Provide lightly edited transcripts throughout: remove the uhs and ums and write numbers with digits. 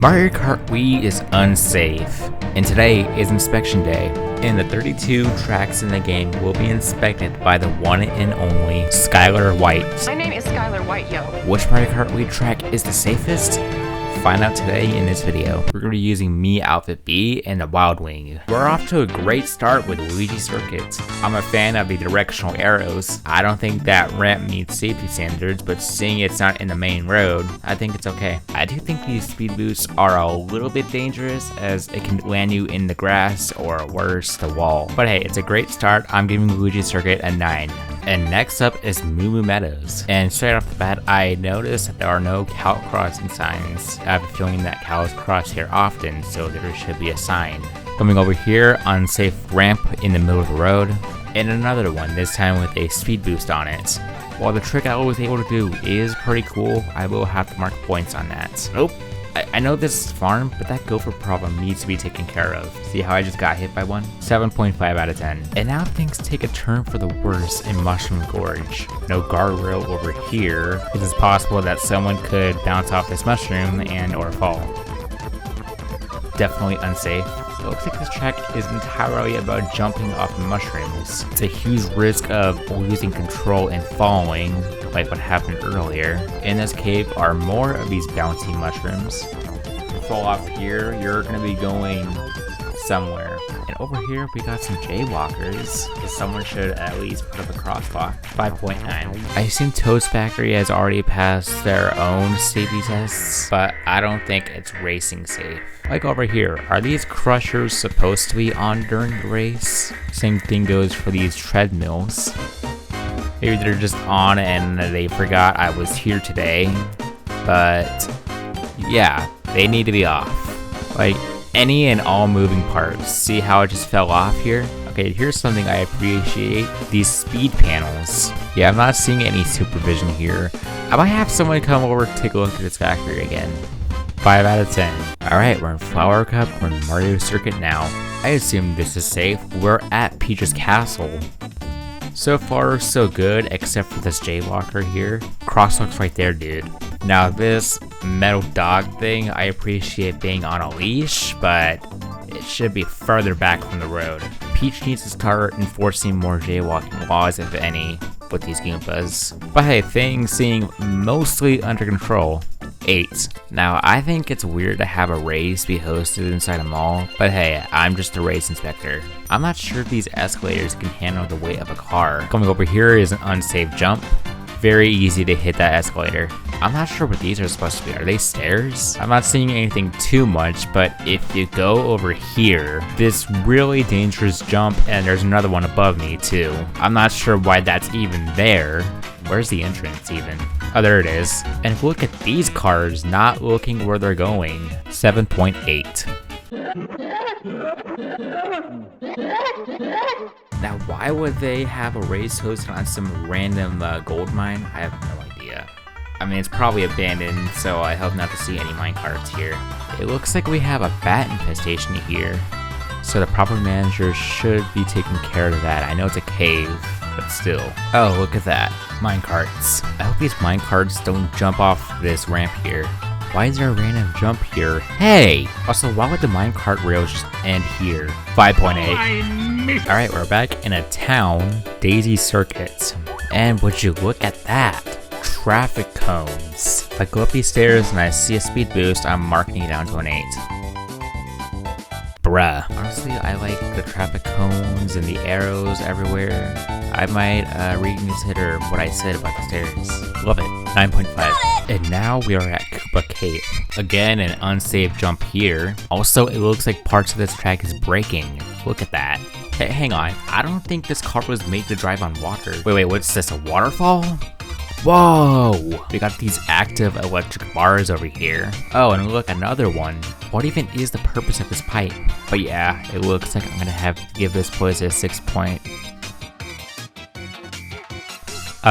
Mario Kart Wii is unsafe, and today is inspection day, and the 32 tracks in the game will be inspected by the one and only Skylar White. My name is Skylar White, yo. Which Mario Kart Wii track is the safest? Find out today in this video. We're going to be using Me Outfit B and the Wild Wing. We're off to a great start with Luigi Circuit. I'm a fan of the directional arrows. I don't think that ramp meets safety standards, but seeing it's not in the main road, I think it's okay. I do think these speed boosts are a little bit dangerous as it can land you in the grass or worse, the wall. But hey, it's a great start. I'm giving Luigi Circuit a 9. And next up is Moo Moo Meadows. And straight off the bat, I noticed that there are no cow crossing signs. I have a feeling that cows cross here often, so there should be a sign. Coming over here, unsafe ramp in the middle of the road. And another one, this time with a speed boost on it. While the trick I was able to do is pretty cool, I will have to mark points on that. Nope. I know this is farm, but that gopher problem needs to be taken care of. See how I just got hit by one? 7.5 out of 10. And now things take a turn for the worse in Mushroom Gorge. No guardrail over here. It is possible that someone could bounce off this mushroom and or fall. Definitely unsafe. It looks like this track is entirely about jumping off mushrooms. It's a huge risk of losing control and falling, like what happened earlier. In this cave are more of these bouncy mushrooms. If you fall off here, you're going to be going somewhere. And over here, we got some jaywalkers. Someone should at least put up a crosswalk. 5.9. I assume Toad's Factory has already passed their own safety tests, but I don't think it's racing safe. Like over here, are these crushers supposed to be on during the race? Same thing goes for these treadmills. Maybe they're just on and they forgot I was here today, but yeah, they need to be off. Like, any and all moving parts. See how it just fell off here? Okay, here's something I appreciate. These speed panels. Yeah, I'm not seeing any supervision here. I might have someone come over to take a look at this factory again. 5 out of 10. Alright, we're in Flower Cup, we're in Mario Circuit now. I assume this is safe. We're at Peach's Castle. So far, so good, except for this jaywalker here. Crosswalk's right there, dude. Now this metal dog thing, I appreciate being on a leash, but it should be further back from the road. Peach needs to start enforcing more jaywalking laws, if any, with these Goombas. But hey, things seem mostly under control. 8. Now, I think it's weird to have a race be hosted inside a mall, but hey, I'm just a race inspector. I'm not sure if these escalators can handle the weight of a car. Coming over here is an unsafe jump. Very easy to hit that escalator. I'm not sure what these are supposed to be. Are they stairs? I'm not seeing anything too much, but if you go over here, this really dangerous jump, and there's another one above me too. I'm not sure why that's even there. Where's the entrance even? Oh, there it is. And look at these cars not looking where they're going. 7.8. Now, why would they have a race hosted on some random gold mine? I have no idea. I mean, it's probably abandoned, so I hope not to see any minecarts here. It looks like we have a bat infestation here, so the property manager should be taking care of that. I know it's a cave, but still. Oh, look at that. Minecarts. I hope these minecarts don't jump off this ramp here. Why is there a random jump here? Hey! Also, why would the minecart rails just end here? 5.8. Alright, we're back in a town, Daisy Circuit. And would you look at that? Traffic cones. If I go up these stairs and I see a speed boost, I'm marking it down to an 8. Bruh. Honestly, I like the traffic cones and the arrows everywhere. I might reconsider what I said about the stairs. Love it. 9.5. And now we are at Koopa Cave. Again, an unsafe jump here. Also, it looks like parts of this track is breaking. Look at that. Hey, hang on. I don't think this car was made to drive on water. Wait, what's this, a waterfall? Whoa! We got these active electric bars over here. Oh, and look, another one. What even is the purpose of this pipe? But yeah, it looks like I'm gonna have to give this place a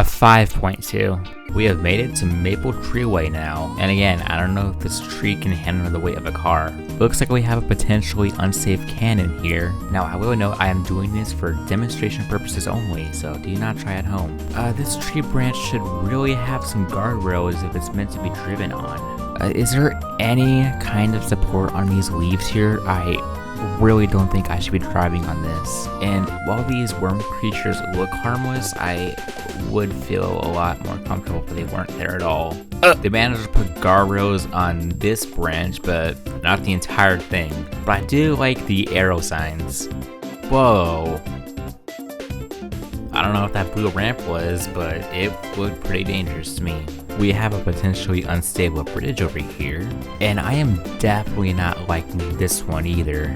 5.2. We have made it to Maple Tree Way now. And again, I don't know if this tree can handle the weight of a car. Looks like we have a potentially unsafe cannon here. Now, I will note I am doing this for demonstration purposes only, so do not try at home. This tree branch should really have some guardrails if it's meant to be driven on. Is there any kind of support on these leaves here? I really don't think I should be driving on this. And while these worm creatures look harmless, I would feel a lot more comfortable if they weren't there at all. They managed to put guardrails on this branch, but not the entire thing. But I do like the arrow signs. Whoa. I don't know what that blue ramp was, but it looked pretty dangerous to me. We have a potentially unstable bridge over here, and I am definitely not liking this one either.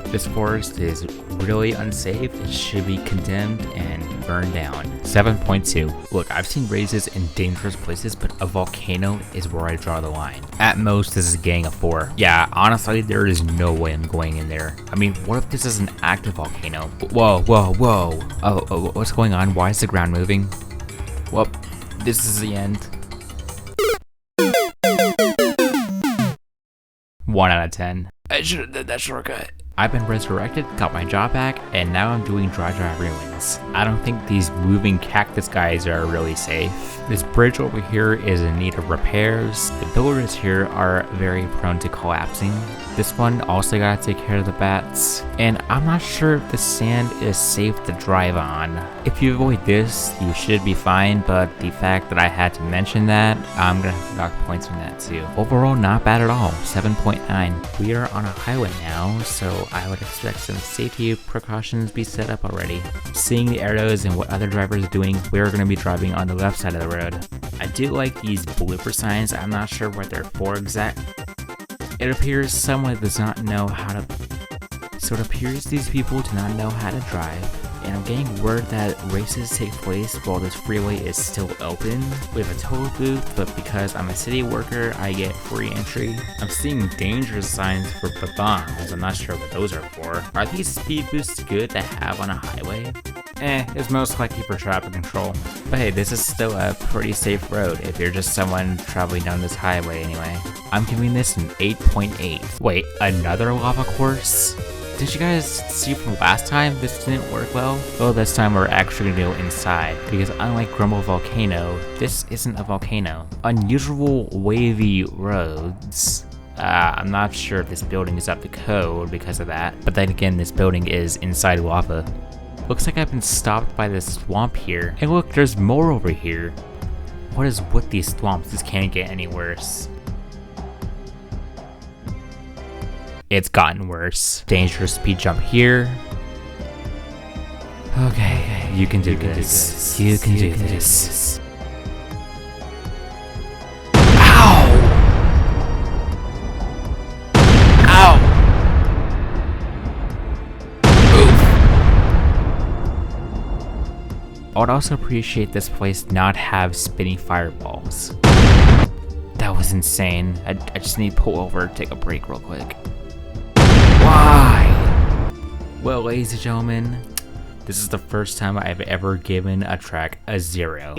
This forest is really unsafe. It should be condemned and burned down. 7.2. Look, I've seen raises in dangerous places, but a volcano is where I draw the line. At most, this is a gang of 4. Yeah, honestly, there is no way I'm going in there. I mean, what if this is an active volcano? Whoa, whoa, whoa. Oh, what's going on? Why is the ground moving? Well, this is the end. 1 out of 10. I should have did that shortcut. I've been resurrected, got my job back, and now I'm doing dry ruins. I don't think these moving cactus guys are really safe. This bridge over here is in need of repairs. The pillars here are very prone to collapsing. This one also gotta take care of the bats. And I'm not sure if the sand is safe to drive on. If you avoid this, you should be fine, but the fact that I had to mention that, I'm gonna have to knock points from that too. Overall, not bad at all, 7.9. We are on a highway now, so I would expect some safety precautions be set up already. Seeing the arrows and what other drivers are doing, we're gonna be driving on the left side of the road. I do like these blooper signs. I'm not sure what they're for exactly. It appears someone does not know how to... So it appears these people do not know how to drive. And I'm getting word that races take place while this freeway is still open. We have a toll booth, but because I'm a city worker, I get free entry. I'm seeing danger signs for bombs. I'm not sure what those are for. Are these speed boosts good to have on a highway? It's most likely for traffic control. But hey, this is still a pretty safe road if you're just someone traveling down this highway anyway. I'm giving this an 8.8. Wait, another lava course? Did you guys see from last time this didn't work well? Well, this time we're actually gonna go inside, because unlike Grumble Volcano, this isn't a volcano. Unusual wavy roads. I'm not sure if this building is up to code because of that, but then again, this building is inside lava. Looks like I've been stopped by this swamp here. Hey look, there's more over here. What is with these swamps? This can't get any worse. It's gotten worse. Dangerous speed jump here. Okay, you can do this. You can do this. Ow! Ow! I would also appreciate this place not have spinning fireballs. That was insane. I just need to pull over, take a break real quick. Why? Well, ladies and gentlemen, this is the first time I've ever given a track a 0.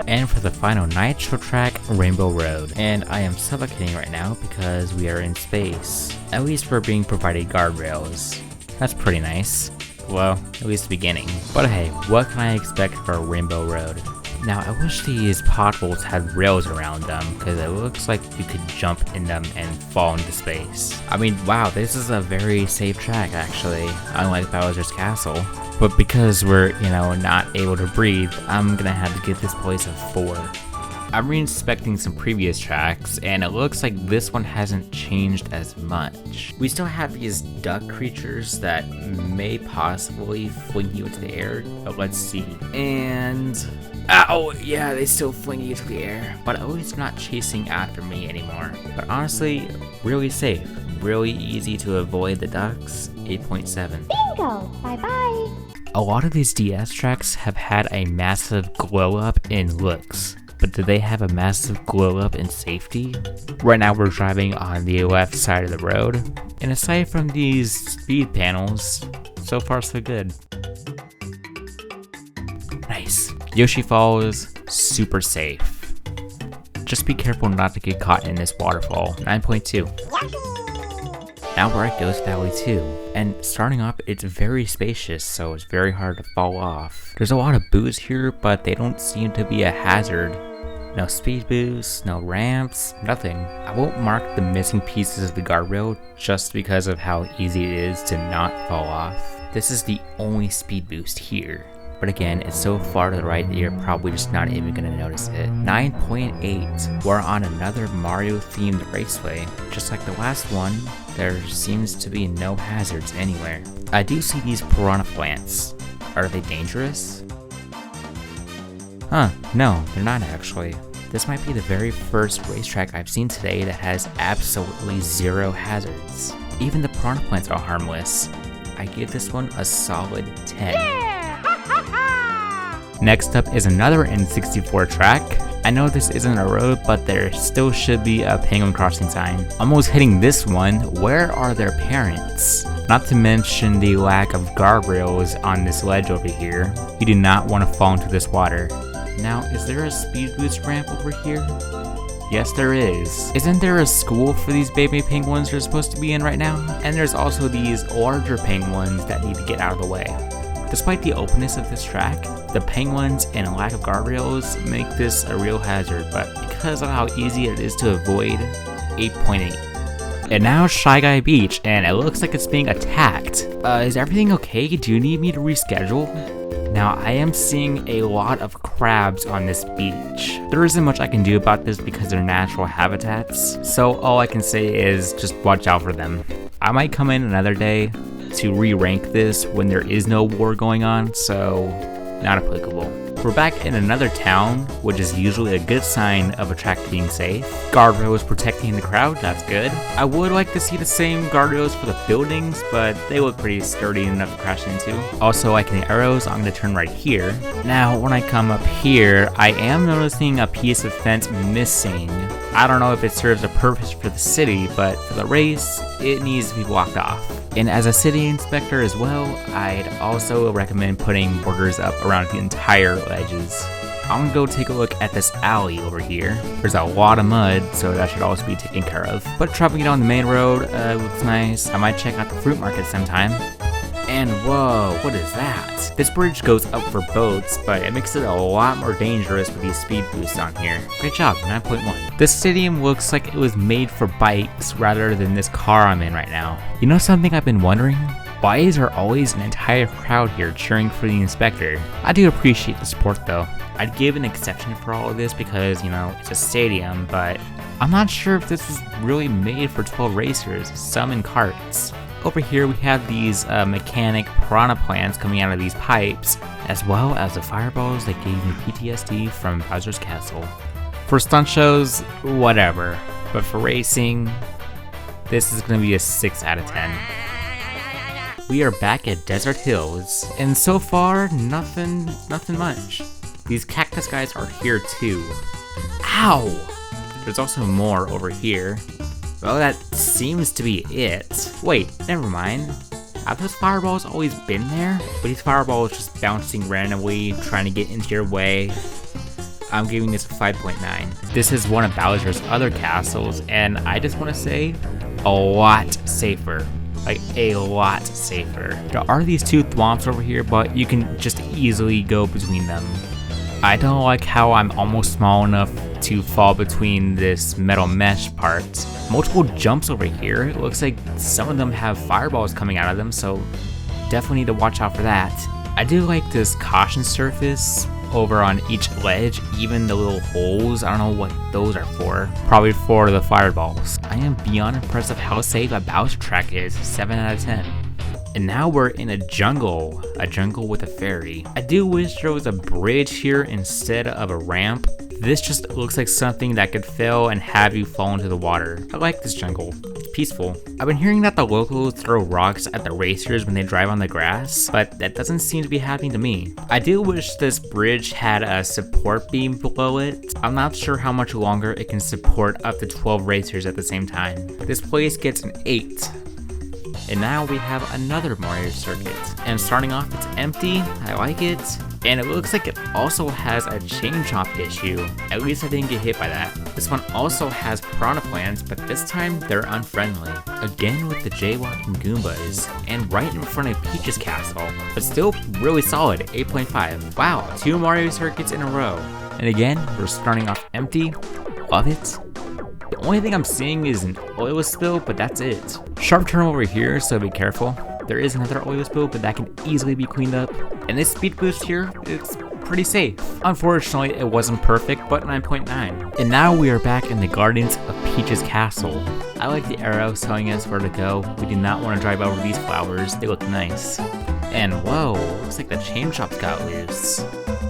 And for the final nitro track, Rainbow Road. And I am suffocating right now because we are in space. At least we're being provided guardrails. That's pretty nice. Well, at least the beginning. But hey, what can I expect for Rainbow Road? Now, I wish these potholes had rails around them, because it looks like you could jump in them and fall into space. I mean, wow, this is a very safe track, actually, unlike Bowser's Castle. But because we're, not able to breathe, I'm gonna have to give this place a 4. I'm re-inspecting some previous tracks, and it looks like this one hasn't changed as much. We still have these duck creatures that may possibly fling you into the air, but let's see. And... ow! Yeah, they still fling you into the air, but at least not chasing after me anymore. But honestly, really safe. Really easy to avoid the ducks. 8.7. Bingo! Bye-bye! A lot of these DS tracks have had a massive glow up in looks. But do they have a massive glow up in safety? Right now we're driving on the left side of the road, and aside from these speed panels, so far so good. Nice. Yoshi Falls, super safe. Just be careful not to get caught in this waterfall. 9.2. Now we're at Ghost Valley 2, and starting off, it's very spacious, so it's very hard to fall off. There's a lot of booze here, but they don't seem to be a hazard. No speed boosts, no ramps, nothing. I won't mark the missing pieces of the guardrail just because of how easy it is to not fall off. This is the only speed boost here. But again, it's so far to the right that you're probably just not even gonna notice it. 9.8. We're on another Mario themed raceway. Just like the last one, there seems to be no hazards anywhere. I do see these piranha plants. Are they dangerous? Huh, no, they're not actually. This might be the very first racetrack I've seen today that has absolutely zero hazards. Even the piranha plants are harmless. I give this one a solid 10. Yeah! Next up is another N64 track. I know this isn't a road, but there still should be a penguin crossing sign. Almost hitting this one, where are their parents? Not to mention the lack of guardrails on this ledge over here. You do not want to fall into this water. Now, is there a speed boost ramp over here? Yes, there is. Isn't there a school for these baby penguins you're supposed to be in right now? And there's also these larger penguins that need to get out of the way. Despite the openness of this track, the penguins and a lack of guardrails make this a real hazard, but because of how easy it is to avoid, 8.8. And now Shy Guy Beach, and it looks like it's being attacked. Is everything okay? Do you need me to reschedule? Now, I am seeing a lot of crabs on this beach. There isn't much I can do about this because they're natural habitats, so all I can say is just watch out for them. I might come in another day to re-rank this when there is no war going on, so not applicable. We're back in another town, which is usually a good sign of a track being safe. Guardrails protecting the crowd, that's good. I would like to see the same guardrails for the buildings, but they look pretty sturdy enough to crash into. Also, liking the arrows, I'm gonna turn right here. Now, when I come up here, I am noticing a piece of fence missing. I don't know if it serves a purpose for the city, but for the race, it needs to be blocked off. And as a city inspector as well, I'd also recommend putting borders up around the entire ledges. I'm gonna go take a look at this alley over here. There's a lot of mud, so that should also be taken care of. But traveling down the main road looks nice. I might check out the fruit market sometime. And whoa, what is that? This bridge goes up for boats, but it makes it a lot more dangerous with these speed boosts on here. Great job, 9.1. This stadium looks like it was made for bikes rather than this car I'm in right now. You know something I've been wondering? Why is there always an entire crowd here cheering for the inspector? I do appreciate the support though. I'd give an exception for all of this because, you know, it's a stadium, but I'm not sure if this was really made for 12 racers, some in carts. Over here we have these mechanic piranha plants coming out of these pipes, as well as the fireballs that gave me PTSD from Bowser's Castle. For stunt shows, whatever, but for racing, this is going to be a 6 out of 10. We are back at Desert Hills, and so far, nothing much. These cactus guys are here too. Ow! There's also more over here. Well, that seems to be it. Wait, never mind. Have those fireballs always been there? But these fireballs just bouncing randomly, trying to get into your way. I'm giving this a 5.9. This is one of Bowser's other castles, and I just want to say, a lot safer. Like, a lot safer. There are these two thwomps over here, but you can just easily go between them. I don't like how I'm almost small enough to fall between this metal mesh part. Multiple jumps over here. It looks like some of them have fireballs coming out of them, so definitely need to watch out for that. I do like this caution surface over on each ledge, even the little holes. I don't know what those are for. Probably for the fireballs. I am beyond impressed of how safe a Bowser track is. 7 out of 10. And now we're in a jungle with a ferry. I do wish there was a bridge here instead of a ramp. This just looks like something that could fail and have you fall into the water. I like this jungle, it's peaceful. I've been hearing that the locals throw rocks at the racers when they drive on the grass, but that doesn't seem to be happening to me. I do wish this bridge had a support beam below it. I'm not sure how much longer it can support up to 12 racers at the same time. This place gets an 8. And now we have another Mario circuit. And starting off, it's empty. I like it. And it looks like it also has a chain chomp issue. At least I didn't get hit by that. This one also has piranha plants, but this time they're unfriendly. Again with the jaywalking Goombas, and right in front of Peach's castle. But still really solid, 8.5. Wow, 2 Mario circuits in a row. And again, we're starting off empty. Love it. The only thing I'm seeing is an oil spill, but that's it. Sharp turn over here, so be careful. There is another oil spill, but that can easily be cleaned up. And this speed boost here, it's pretty safe. Unfortunately, it wasn't perfect, but 9.9. And now we are back in the gardens of Peach's castle. I like the arrows telling us where to go. We do not want to drive over these flowers, they look nice. And whoa, looks like the chain shops got loose.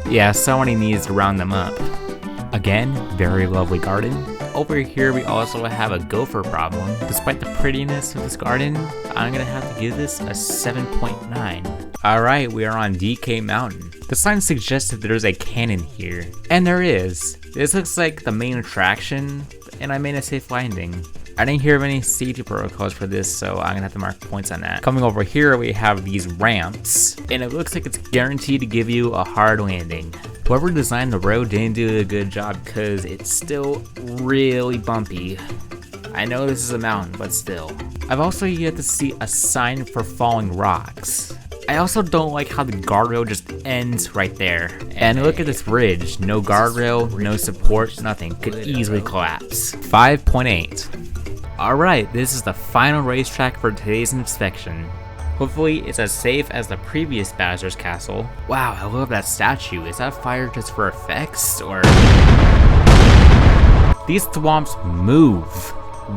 Yeah, somebody needs to round them up. Again, very lovely garden. Over here we also have a gopher problem. Despite the prettiness of this garden, I'm gonna have to give this a 7.9. Alright, we are on DK Mountain. The sign suggests that there's a cannon here. And there is. This looks like the main attraction, and I made a safe landing. I didn't hear of any safety protocols for this, so I'm gonna have to mark points on that. Coming over here, we have these ramps, and it looks like it's guaranteed to give you a hard landing. Whoever designed the road didn't do a good job because it's still really bumpy. I know this is a mountain, but still. I've also yet to see a sign for falling rocks. I also don't like how the guardrail just ends right there. And look at this bridge, no guardrail, no support, nothing, could easily collapse. 5.8. Alright, this is the final racetrack for today's inspection. Hopefully it's as safe as the previous Bowser's castle. Wow, I love that statue. Is that fire just for effects, or? These swamps move.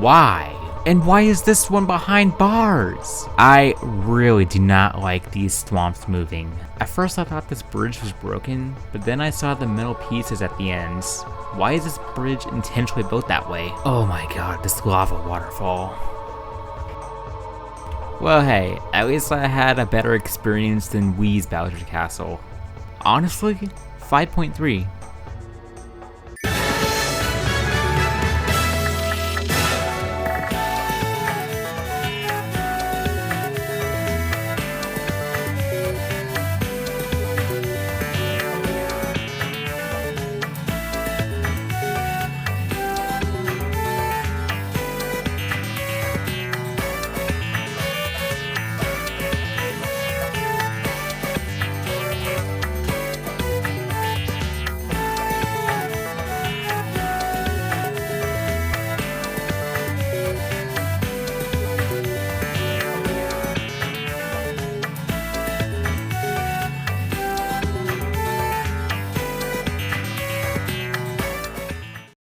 Why? And why is this one behind bars? I really do not like these swamps moving. At first I thought this bridge was broken, but then I saw the metal pieces at the ends. Why is this bridge intentionally built that way? Oh my god, this lava waterfall. Well hey, at least I had a better experience than Wii's Bowser's Castle. Honestly, 5.3.